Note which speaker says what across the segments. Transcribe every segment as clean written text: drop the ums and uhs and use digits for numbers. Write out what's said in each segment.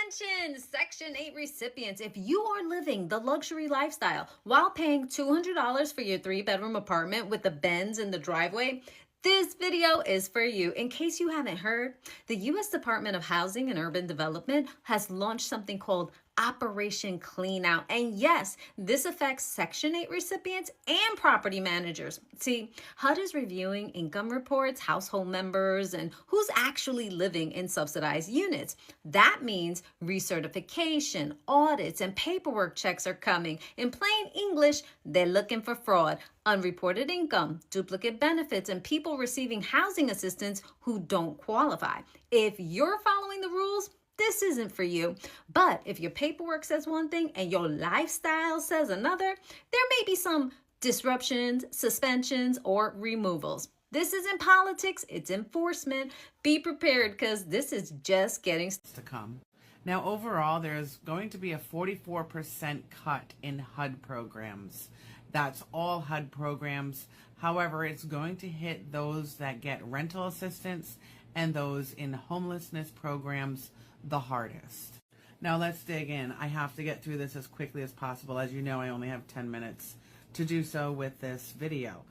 Speaker 1: Attention, Section 8 recipients. If you are living the luxury lifestyle while paying $200 for your 3-bedroom apartment with the Benz in the driveway, this video is for you. In case you haven't heard, the U.S. Department of Housing and Urban Development has launched something called Operation Clean Out. And yes, this affects Section 8 recipients and property managers. See, HUD is reviewing income reports, household members, and who's actually living in subsidized units. That means recertification, audits, and paperwork checks are coming. In plain English, they're looking for fraud, unreported income, duplicate benefits, and people receiving housing assistance who don't qualify. If you're following the rules, this isn't for you. But if your paperwork says one thing and your lifestyle says another, there may be some disruptions, suspensions, or removals. This isn't politics, it's enforcement. Be prepared because this is just getting
Speaker 2: to come. Now, overall, there's going to be a 44% cut in HUD programs. That's all HUD programs. However, it's going to hit those that get rental assistance and those in homelessness programs the hardest. Now let's dig in. I have to get through this as quickly as possible. As you know, I only have 10 minutes to do so with this video.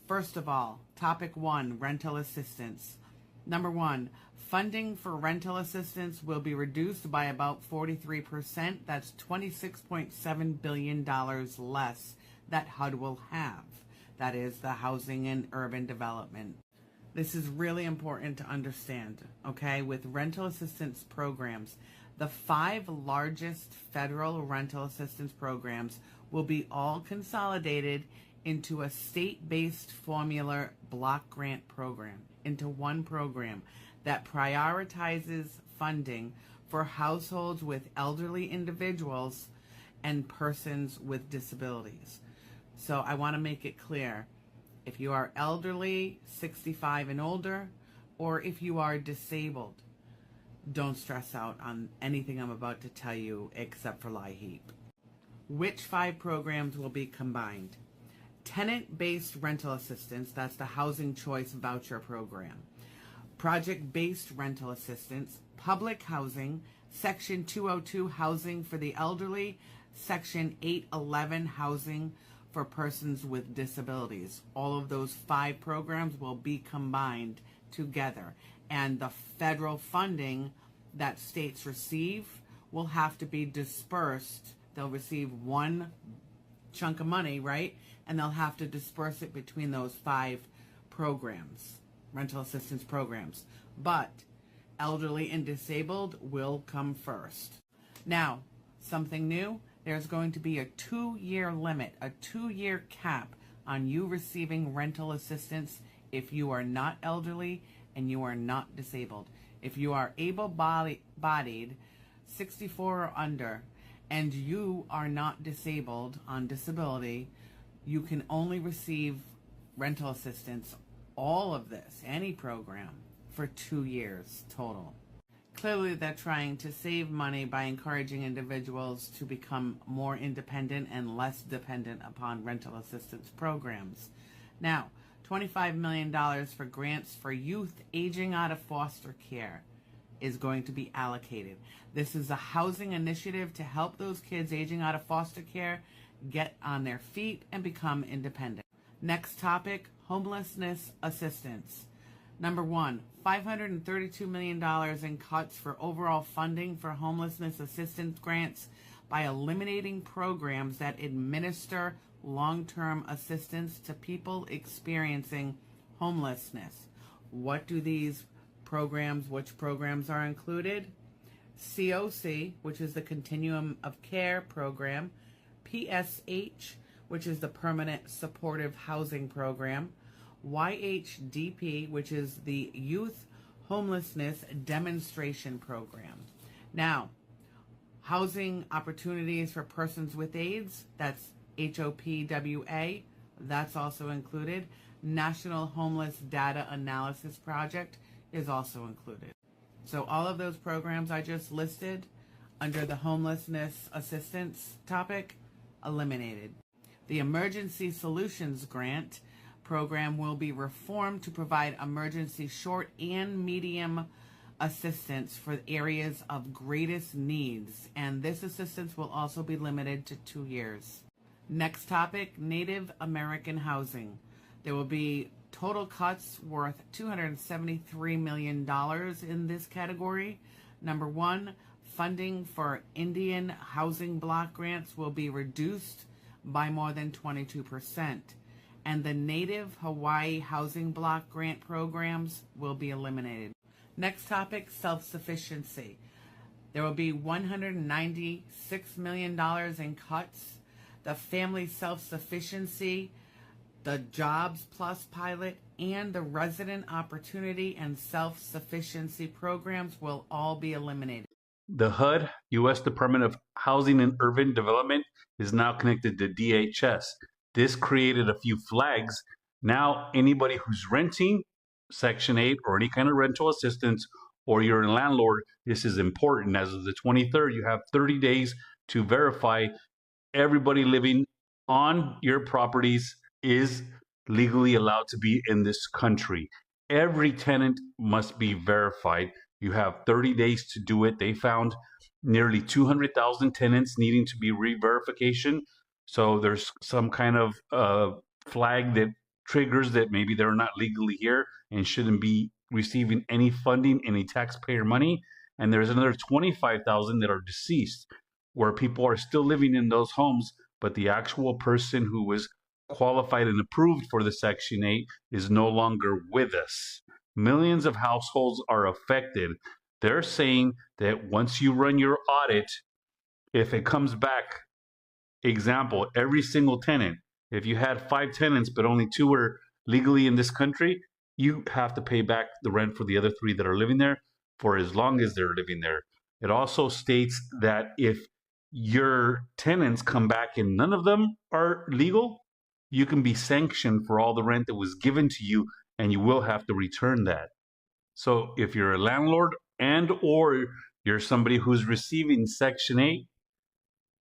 Speaker 2: First of all, topic 1, rental assistance. Number 1, funding for rental assistance will be reduced by about 43%. That's $26.7 billion less that HUD will have. That is the Housing and Urban Development. This is really important to understand, okay? With rental assistance programs, the 5 largest federal rental assistance programs will be all consolidated into a state-based formula block grant program, into one program that prioritizes funding for households with elderly individuals and persons with disabilities. So I want to make it clear. If you are elderly, 65 and older, or if you are disabled, don't stress out on anything I'm about to tell you except for LIHEAP. Which 5 programs will be combined? Tenant-based rental assistance, that's the Housing Choice Voucher Program. Project-based rental assistance, public housing, Section 202 housing for the elderly, Section 811 housing for persons with disabilities. All of those 5 programs will be combined together, and the federal funding that states receive will have to be dispersed. They'll receive one chunk of money, right? And they'll have to disperse it between those 5 programs, rental assistance programs. But elderly and disabled will come first. Now, something new. There's going to be a 2-year limit, a 2-year cap on you receiving rental assistance if you are not elderly and you are not disabled. If you are able-bodied, 64 or under, and you are not disabled on disability, you can only receive rental assistance, all of this, any program, for 2 years total. Clearly, they're trying to save money by encouraging individuals to become more independent and less dependent upon rental assistance programs. Now, $25 million for grants for youth aging out of foster care is going to be allocated. This is a housing initiative to help those kids aging out of foster care get on their feet and become independent. Next topic, homelessness assistance. Number 1, $532 million in cuts for overall funding for homelessness assistance grants by eliminating programs that administer long-term assistance to people experiencing homelessness. What do these programs, which programs are included? COC, which is the Continuum of Care Program, PSH, which is the Permanent Supportive Housing Program, YHDP, which is the Youth Homelessness Demonstration Program. Now, housing opportunities for persons with AIDS, that's HOPWA, that's also included. National Homeless Data Analysis Project is also included. So all of those programs I just listed under the homelessness assistance topic, eliminated. The Emergency Solutions Grant program will be reformed to provide emergency short and medium assistance for areas of greatest needs, and this assistance will also be limited to 2 years. Next topic, Native American housing. There will be total cuts worth $273 million in this category. Number one, funding for Indian housing block grants will be reduced by more than 22%. And the Native Hawaii housing block grant programs will be eliminated. Next topic, self-sufficiency. There will be $196 million in cuts. The family self-sufficiency, the Jobs Plus pilot, and the resident opportunity and self-sufficiency programs will all be eliminated.
Speaker 3: The HUD, U.S. Department of Housing and Urban Development, is now connected to DHS. This created a few flags. Now, anybody who's renting Section 8 or any kind of rental assistance, or you're a landlord, this is important. As of the 23rd, you have 30 days to verify everybody living on your properties is legally allowed to be in this country. Every tenant must be verified. You have 30 days to do it. They found nearly 200,000 tenants needing to be re-verification. So there's some kind of flag that triggers that maybe they're not legally here and shouldn't be receiving any funding, any taxpayer money. And there's another 25,000 that are deceased, where people are still living in those homes, but the actual person who was qualified and approved for the Section 8 is no longer with us. Millions of households are affected. They're saying that once you run your audit, if it comes back, example, every single tenant, if you had 5 tenants but only 2 were legally in this country, you have to pay back the rent for the other 3 that are living there for as long as they're living there. It also states that if your tenants come back and none of them are legal, you can be sanctioned for all the rent that was given to you, and you will have to return that. So if you're a landlord and or you're somebody who's receiving Section 8,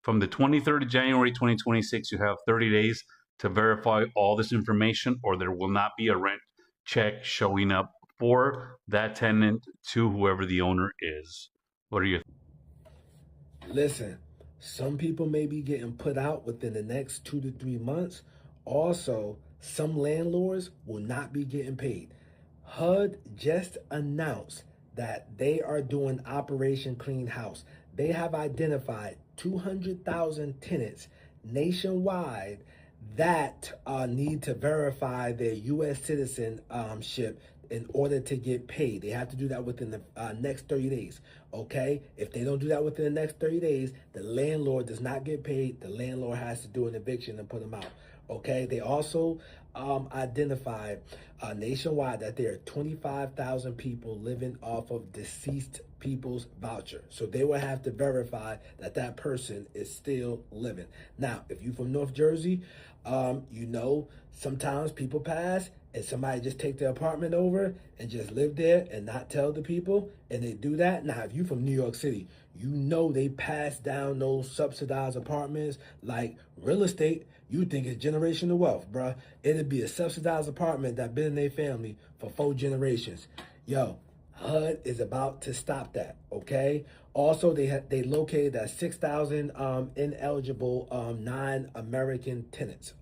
Speaker 3: from the 23rd of January 2026, you have 30 days to verify all this information, or there will not be a rent check showing up for that tenant to whoever the owner is. What are your thoughts?
Speaker 4: Listen, some people may be getting put out within the next 2 to 3 months. Also, some landlords will not be getting paid. HUD just announced that they are doing Operation Clean House. They have identified 200,000 tenants nationwide that need to verify their U.S. citizenship in order to get paid. They have to do that within the next 30 days, okay? If they don't do that within the next 30 days, the landlord does not get paid. The landlord has to do an eviction and put them out, okay? They also identified nationwide that there are 25,000 people living off of deceased people's voucher. So they will have to verify that that person is still living. Now, if you're from North Jersey, you know, sometimes people pass and somebody just take their apartment over and just live there and not tell the people, and they do that. Now, if you're from New York City, you know they pass down those subsidized apartments like real estate. You think it's generational wealth, bruh. It'd be a subsidized apartment that been in their family for 4 generations. Yo, HUD is about to stop that, okay? Also, they located that 6,000 ineligible non-American tenants.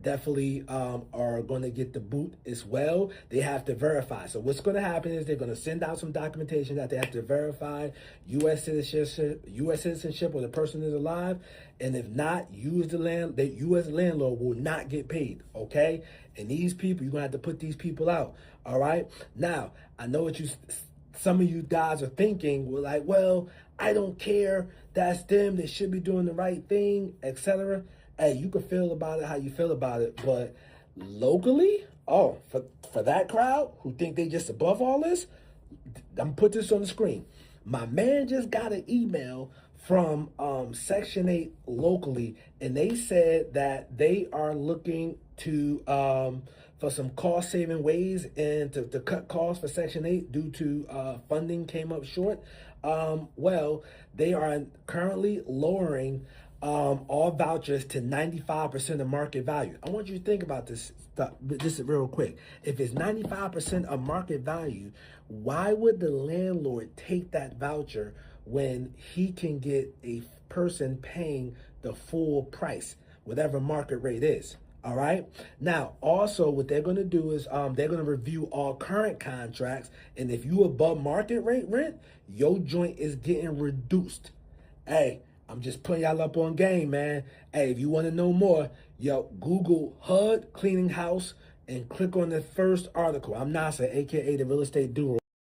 Speaker 4: Definitely are going to get the boot as well. They have to verify. So what's going to happen is they're going to send out some documentation that they have to verify U.S. citizenship or the person is alive. And if not, you as the landlord will not get paid, okay? And these people, you're going to have to put these people out, all right? Now, I know what some of you guys are thinking. We're like, well, I don't care. That's them. They should be doing the right thing, etc. Hey, you can feel about it how you feel about it, but locally, for that crowd who think they just above all this, I'm gonna put this on the screen. My man just got an email from Section 8 locally, and they said that they are looking to for some cost-saving ways and to cut costs for Section 8 due to funding came up short. Well, they are currently lowering all vouchers to 95% of market value. I want you to think about this stuff just real quick. If it's 95% of market value, why would the landlord take that voucher when he can get a person paying the full price, whatever market rate is? All right. Now, also, what they're going to do is they're going to review all current contracts, and if you above market rate rent, your joint is getting reduced. Hey, I'm just putting y'all up on game, man. Hey, if you want to know more, Google HUD cleaning house and click on the first article. I'm Nasser, aka the real estate guru.